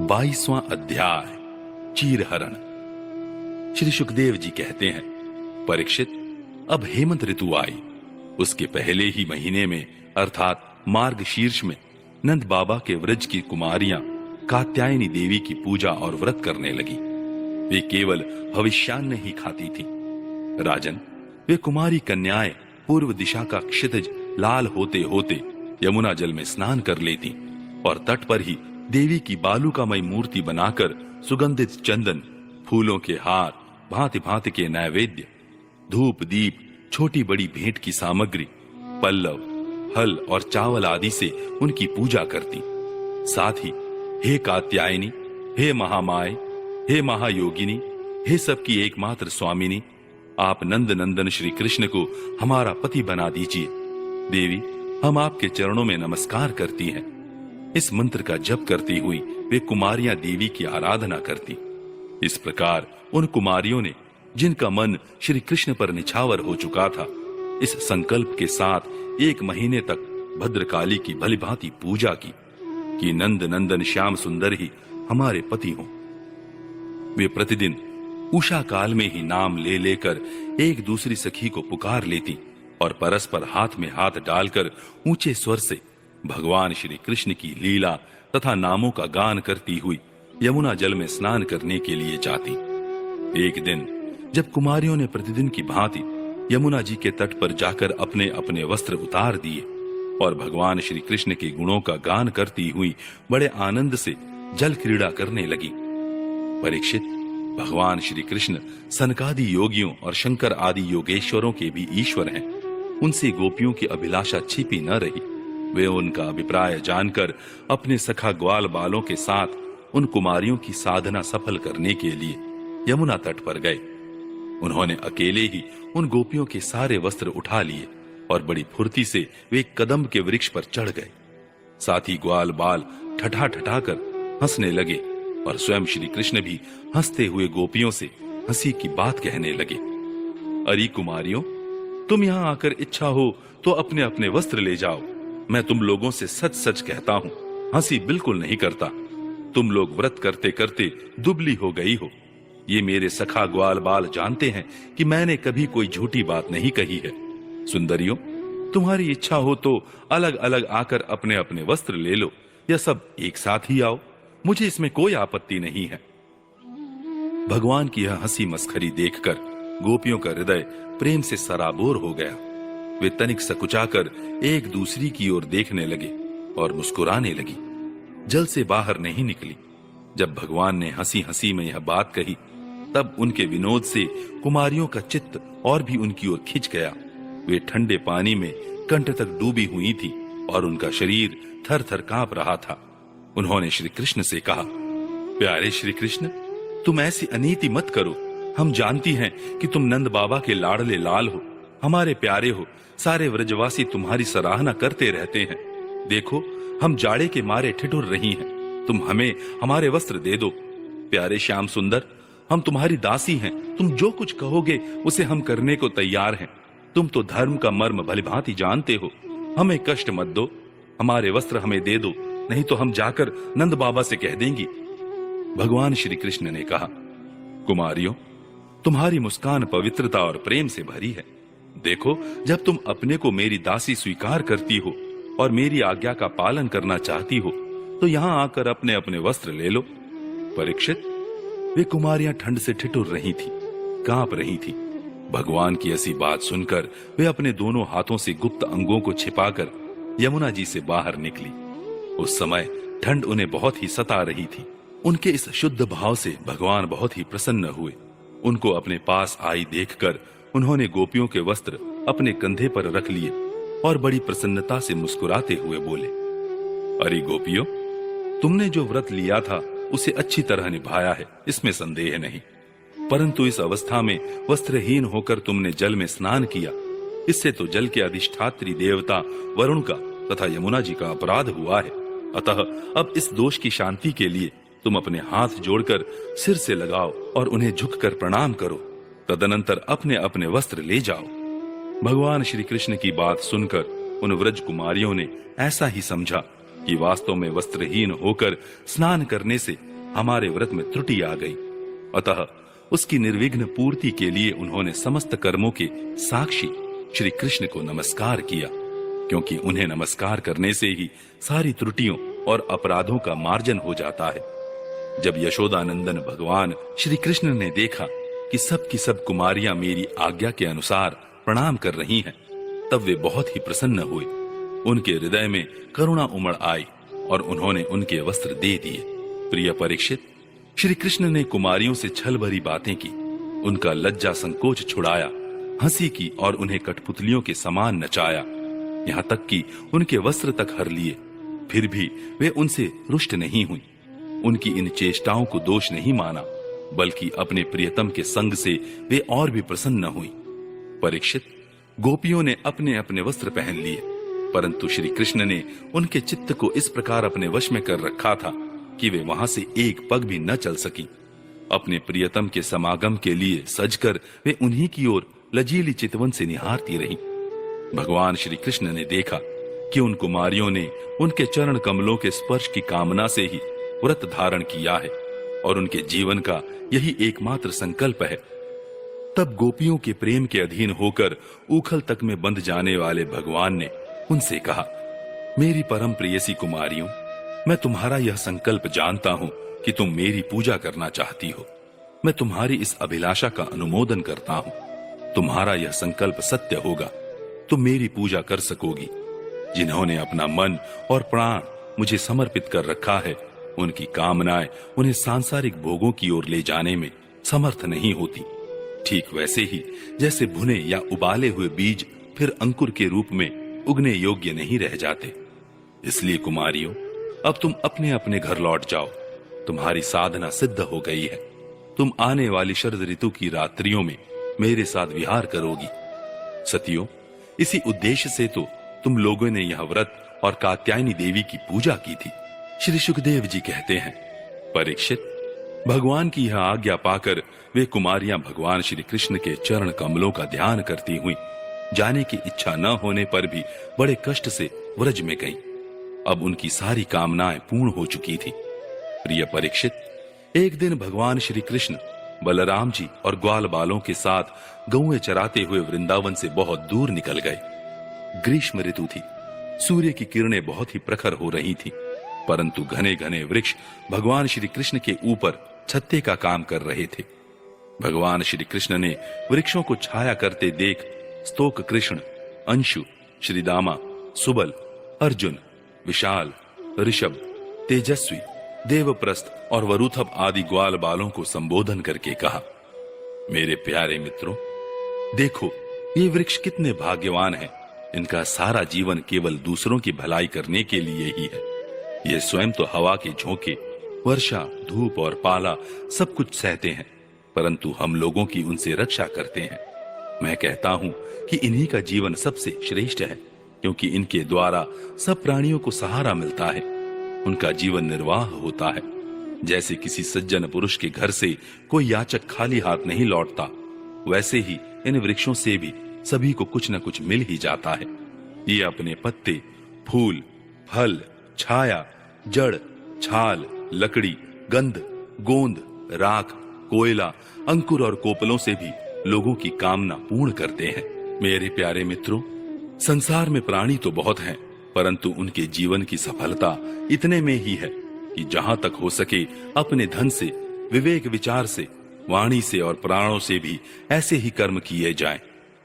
22वां अध्याय चीरहरण। श्री सुखदेव जी कहते हैं, परीक्षित, अब हेमंत ऋतु आई। उसके पहले ही महीने में अर्थात मार्ग शीर्ष में नंद बाबा के व्रज की कुमारियां कात्यायनी देवी की पूजा और व्रत करने लगी। वे केवल भविष्यान्न ही खाती थीं। राजन, वे कुमारी कन्याएं पूर्व दिशा का क्षितिज लाल होते होते यमुना जल में स्नान कर लेती और तट पर ही देवी की बालुकामयी मूर्ति बनाकर सुगंधित चंदन, फूलों के हार, भांति भांति के नैवेद्य, धूप दीप, छोटी बड़ी भेंट की सामग्री, पल्लव, हल और चावल आदि से उनकी पूजा करती। साथ ही हे कात्यायनी, हे महामाय, हे महायोगिनी, हे सबकी एकमात्र स्वामिनी, आप नंद नंदन श्री कृष्ण को हमारा पति बना दीजिए। देवी, हम आपके चरणों में नमस्कार करती हैं। इस मंत्र का जप करती हुई वे कुमारियां देवी की आराधना करती। इस प्रकार उन कुमारियों ने, जिनका मन श्री कृष्ण पर निछावर हो चुका था, इस संकल्प के साथ 1 महीने तक भद्रकाली की भलीभांति पूजा की कि नंद नंदन श्याम सुंदर ही हमारे पति हों। वे प्रतिदिन उषा काल में ही नाम ले लेकर एक दूसरी सखी को पुकार लेती और परस्पर हाथ में हाथ डालकर ऊंचे स्वर से भगवान श्री कृष्ण की लीला तथा नामों का गान करती हुई यमुना जल में स्नान करने के लिए जाती। एक दिन जब कुमारियों ने प्रतिदिन की भांति यमुना जी के तट पर जाकर अपने अपने वस्त्र उतार दिए और भगवान श्री कृष्ण के गुणों का गान करती हुई बड़े आनंद से जल क्रीड़ा करने लगी। परीक्षित, भगवान श्री कृष्ण सनकादि योगियों और शंकर आदि योगेश्वरों के भी ईश्वर हैं। उनसे गोपियों की अभिलाषा छिपी न रही। वे उनका अभिप्राय जानकर अपने सखा ग्वाल बालों के साथ उन कुमारियों की साधना सफल करने के लिए यमुना तट पर गए। उन्होंने अकेले ही उन गोपियों के सारे वस्त्र उठा लिए और बड़ी फुर्ती से वे कदम्ब के वृक्ष पर चढ़ गए। साथ ही ग्वाल बाल ठठा ठठा कर हंसने लगे और स्वयं श्री कृष्ण भी हंसते हुए गोपियों से हंसी की बात कहने लगे। अरे कुमारियों, तुम यहाँ आकर इच्छा हो तो अपने अपने वस्त्र ले जाओ। मैं तुम लोगों से सच सच कहता हूँ, हंसी बिल्कुल नहीं करता। तुम लोग व्रत करते करते दुबली हो गई हो। ये मेरे सखा ग्वाल बाल जानते हैं कि मैंने कभी कोई झूठी बात नहीं कही है। सुंदरियों, तुम्हारी इच्छा हो तो अलग अलग आकर अपने अपने वस्त्र ले लो या सब एक साथ ही आओ, मुझे इसमें कोई आपत्ति नहीं है। भगवान की यह हंसी मस्खरी देखकर गोपियों का हृदय प्रेम से सराबोर हो गया। वे तनिक सकुचाकर एक दूसरी की ओर देखने लगे और मुस्कुराने लगी। जल से बाहर नहीं निकली। जब भगवान ने हंसी हंसी में यह बात कही, तब उनके विनोद से कुमारियों का चित्त और भी उनकी ओर खिंच गया। वे ठंडे पानी में कंठ तक डूबी हुई थी और उनका शरीर थर थर कांप रहा था। उन्होंने श्री कृष्ण से कहा, प्यारे श्री कृष्ण, तुम ऐसी अनीति मत करो। हम जानती हैं कि तुम नंद बाबा के लाडले लाल हो, हमारे प्यारे हो। सारे व्रजवासी तुम्हारी सराहना करते रहते हैं। देखो, हम जाड़े के मारे ठिठुर रही हैं। तुम हमें हमारे वस्त्र दे दो। प्यारे श्याम सुंदर, हम तुम्हारी दासी हैं। तुम जो कुछ कहोगे उसे हम करने को तैयार हैं। तुम तो धर्म का मर्म भलीभांति जानते हो। हमें कष्ट मत दो, हमारे वस्त्र हमें दे दो, नहीं तो हम जाकर नंद बाबा से कह देंगी। भगवान श्री कृष्ण ने कहा, कुमारियों, तुम्हारी मुस्कान पवित्रता और प्रेम से भरी है। देखो, जब तुम अपने को मेरी दासी स्वीकार करती हो और मेरी आज्ञा का पालन करना चाहती हो, तो यहाँ आकर अपने अपने वस्त्र ले लो। परीक्षित, वे कुमारियां ठंड से ठिठुर रही थी, कांप रही थी। भगवान की ऐसी बात सुनकर वे अपने दोनों हाथों से गुप्त अंगों को छिपाकर यमुना जी से बाहर निकली। उस समय ठंड उन्हें बहुत ही सता रही थी। उनके इस शुद्ध भाव से भगवान बहुत ही प्रसन्न हुए। उनको अपने पास आई देखकर उन्होंने गोपियों के वस्त्र अपने कंधे पर रख लिए और बड़ी प्रसन्नता से मुस्कुराते हुए बोले, अरे गोपियों, तुमने जो व्रत लिया था उसे अच्छी तरह निभाया है, इसमें संदेह नहीं। परंतु इस अवस्था में वस्त्रहीन होकर तुमने जल में स्नान किया। इससे तो जल के अधिष्ठात्री देवता वरुण का तथा यमुना जी का अपराध हुआ है। अतः अब इस दोष की शांति के लिए तुम अपने हाथ जोड़कर सिर से लगाओ और उन्हें झुककर प्रणाम करो। तदनंतर अपने अपने वस्त्र ले जाओ। भगवान श्री कृष्ण की बात सुनकर उन व्रज कुमारियों ने ऐसा ही समझा कि वास्तव में वस्त्रहीन होकर स्नान करने से हमारे व्रत में त्रुटि आ गई, अतः उसकी निर्विघ्न पूर्ति के लिए उन्होंने समस्त कर्मों के साक्षी श्री कृष्ण को नमस्कार किया, क्योंकि उन्हें नमस्कार करने से ही सारी त्रुटियों और अपराधों का मार्जन हो जाता है। जब यशोदानंदन भगवान श्री कृष्ण ने देखा कि सब की सब कुमारियां मेरी आज्ञा के अनुसार प्रणाम कर रही हैं, तब वे बहुत ही प्रसन्न हुए। उनके हृदय में करुणा उमड़ आई और उन्होंने उनके वस्त्र दे दिए। प्रिय परीक्षित, श्री कृष्ण ने कुमारियों से छल भरी बातें की, उनका लज्जा संकोच छुड़ाया, हंसी की और उन्हें कठपुतलियों के समान नचाया, यहाँ तक कि उनके वस्त्र तक हर लिए। फिर भी वे उनसे रुष्ट नहीं हुई। उनकी इन चेष्टाओं को दोष नहीं माना, बल्कि अपने प्रियतम के संग से वे और भी प्रसन्न हुई। परीक्षित, गोपियों ने अपने अपने वस्त्र पहन लिए, परंतु श्री कृष्ण ने उनके चित्त को इस प्रकार अपने वश में कर रखा था कि वे वहां से एक पग भी न चल सकी। अपने प्रियतम के समागम के लिए सजकर वे उन्हीं की ओर लजीली चितवन से निहारती रही। भगवान श्री कृष्ण ने देखा कि उन कुमारियों ने उनके चरण कमलों के स्पर्श की कामना से ही व्रत धारण किया है और उनके जीवन का यही एकमात्र संकल्प है। तब गोपियों के प्रेम के अधीन होकर उखल तक में बंध जाने वाले भगवान ने उनसे कहा, मेरी परम प्रेयसी कुमारियों, मैं तुम्हारा यह संकल्प जानता हूं कि तुम मेरी पूजा करना चाहती हो। मैं तुम्हारी इस अभिलाषा का अनुमोदन करता हूं। तुम्हारा यह संकल्प सत्य होगा, तुम मेरी पूजा कर सकोगी। जिन्होंने अपना मन और प्राण मुझे समर्पित कर रखा है, उनकी कामनाएं उन्हें सांसारिक भोगों की ओर ले जाने में समर्थ नहीं होती। ठीक वैसे ही जैसे भुने या उबाले हुए बीज फिर अंकुर के रूप में उगने योग्य नहीं रह जाते। इसलिए कुमारियों, अब तुम अपने अपने घर लौट जाओ। तुम्हारी साधना सिद्ध हो गई है। तुम आने वाली शरद ऋतु की रात्रियों में मेरे साथ विहार करोगी। सतियों, इसी उद्देश्य से तो तुम लोगों ने यह व्रत और कात्यायनी देवी की पूजा की थी। श्री सुखदेव जी कहते हैं, परीक्षित, भगवान की यह आज्ञा पाकर वे कुमारियां भगवान श्री कृष्ण के चरण कमलों का ध्यान करती हुई जाने की इच्छा न होने पर भी बड़े कष्ट से व्रज में गईं। अब उनकी सारी कामनाएं पूर्ण हो चुकी थी। प्रिय परीक्षित, एक दिन भगवान श्री कृष्ण बलराम जी और ग्वाल बालों के साथ गौएं चराते हुए वृंदावन से बहुत दूर निकल गए। ग्रीष्म ऋतु थी, सूर्य की किरणें बहुत ही प्रखर हो रही थी, परंतु घने घने वृक्ष भगवान श्री कृष्ण के ऊपर छत्ते का काम कर रहे थे। भगवान श्री कृष्ण ने वृक्षों को छाया करते देख स्तोक कृष्ण, अंशु, श्रीदामा, सुबल, अर्जुन, विशाल, ऋषभ, तेजस्वी, देवप्रस्थ और वरुथभ आदि ग्वाल बालों को संबोधन करके कहा, मेरे प्यारे मित्रों, देखो ये वृक्ष कितने भाग्यवान हैं। इनका सारा जीवन केवल दूसरों की भलाई करने के लिए ही है। ये स्वयं तो हवा के झोंके, वर्षा, धूप और पाला सब कुछ सहते हैं, परंतु हम लोगों की उनसे रक्षा करते हैं। मैं कहता हूं कि इन्हीं का जीवन सबसे श्रेष्ठ है, क्योंकि इनके द्वारा सब प्राणियों को सहारा मिलता है। उनका जीवन निर्वाह होता है। जैसे किसी सज्जन पुरुष के घर से कोई याचक खाली हाथ नहीं लौटता, वैसे ही इन वृक्षों से भी सभी को कुछ न कुछ मिल ही जाता है। ये अपने पत्ते, फूल, फल, छाया, जड़, छाल, लकड़ी, गंध, गोंद, राख, कोयला, अंकुर और कोपलों से भी लोगों की कामना पूर्ण करते हैं। मेरे प्यारे मित्रों, संसार में प्राणी तो बहुत हैं, परंतु उनके जीवन की सफलता इतने में ही है कि जहां तक हो सके अपने धन से, विवेक विचार से, वाणी से और प्राणों से भी ऐसे ही कर्म किए जाएं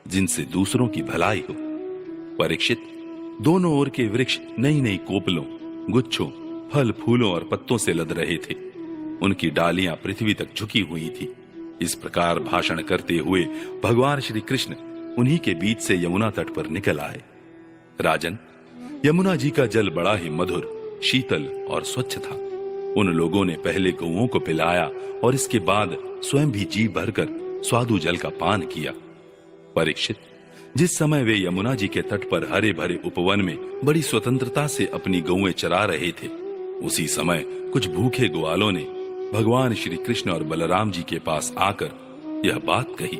जिनसे दूसरों की भलाई हो। परीक्षित, दोनों ओर के वृक्ष नई नई कोपलों, गुच्छों, फल, फूलों और पत्तों से लद रहे थे। उनकी डालियां पृथ्वी तक झुकी हुई थी। इस प्रकार भाषण करते हुए भगवान श्री कृष्ण उन्हीं के बीच से यमुना तट पर निकल आए। राजन, यमुना जी का जल बड़ा ही मधुर, शीतल और स्वच्छ था। उन लोगों ने पहले गौओं को पिलाया और इसके बाद स्वयं भी जी भरकर स्वादु जल का पान किया। परीक्षित, जिस समय वे यमुना जी के तट पर हरे भरे उपवन में बड़ी स्वतंत्रता से अपनी गौएं चरा रहे थे, उसी समय कुछ भूखे ग्वालों ने भगवान श्री कृष्ण और बलराम जी के पास आकर यह बात कही,